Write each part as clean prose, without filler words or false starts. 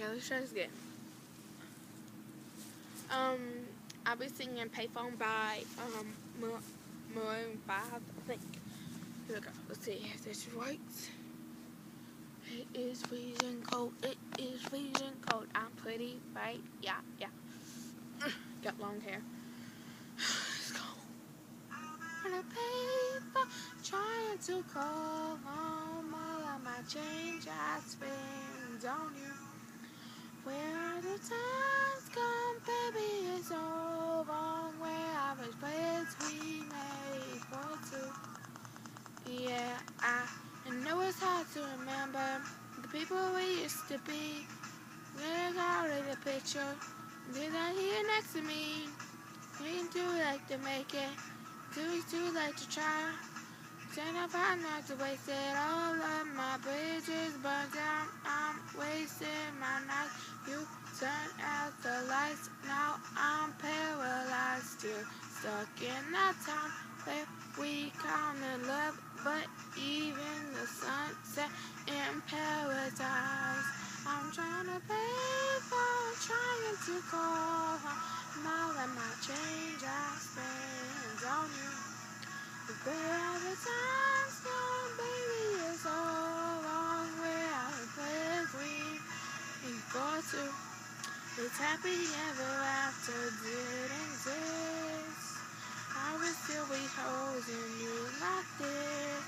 Okay, let's try this again. I'll be singing Payphone by Maroon 5, I think. Here we go. Let's see if this works. It is freezing cold. It is freezing cold. I'm pretty, right? Yeah. Got long hair. It's cold. On a paper, trying to call home all of my change I spend on you. Where the times come, baby, it's so wrong. Where I was plans we made for two. Yeah, I know it's hard to remember the people we used to be. There's already a picture. They're not here next to me. Ain't too late to make it. Too late to try. Turn up hard not to waste it. All of my bridges burned down. I'm wasting my night. You turn out the lights. Now I'm paralyzed. Still stuck in that time where we kinda love, but even the sunset in paradise. I'm trying to pay for trying to call home. All of my change I spend on you. Where the times gone, baby, it's all wrong. Where our plans we go to. It's happy ever after didn't exist. I would still be holding you like this.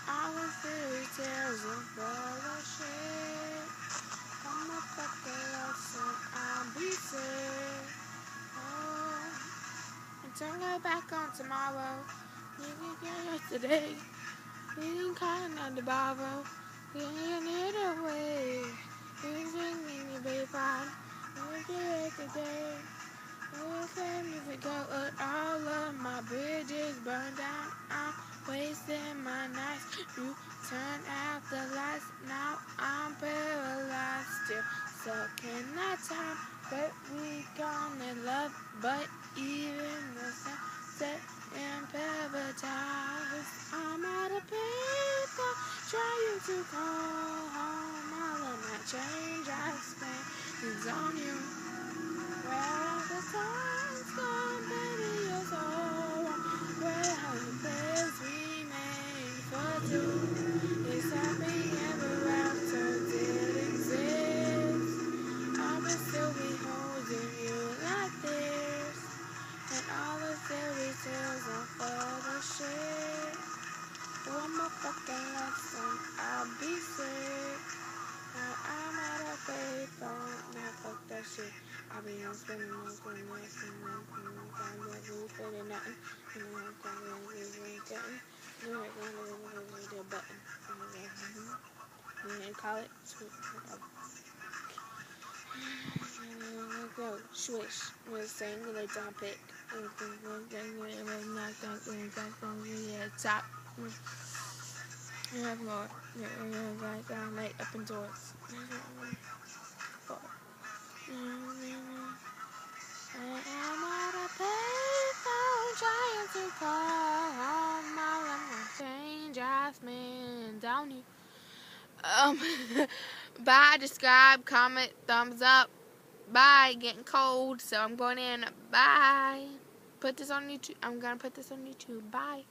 All the fairy tales are full of shit. I'm a fucking lesson, I'll be sick. Oh, and turn it back on tomorrow. You can get yesterday. You can call another borrow. You can get away. You can sing in your Payphone. You can get it today. You can music go up. All of my bridges burned down. I'm wasting my nights. You turn out the lights. Now I'm paralyzed. Still stuck in that time. But we gonna love. But even the sunset in paradise. I'm out of paper, trying to call home. All of my change I spent is on you. Where the times gone, baby, you're so wrong. Where have the plans we made for two? It's happy ever after did exist. I will still be holding you like this. And all the fairy tales are full of shit. One more fucking lesson, I'll be sick. Now I'm out of Payphone. Now fuck that shit. I'll be on spinning, I'm spinning, I'm spinning, I'm really feeling nothing. And I'm really getting. You're going to do a button. And then call it sweet. Go swish. We'll sing the dump it. Yeah, top. You have more. Like down late up indoors. I'm out of Payphone trying to call home. All of my change I spend on you. Bye. Subscribe, comment, thumbs up. Bye. Getting cold, so I'm going in. Bye. Put this on YouTube. I'm gonna put this on YouTube. Bye.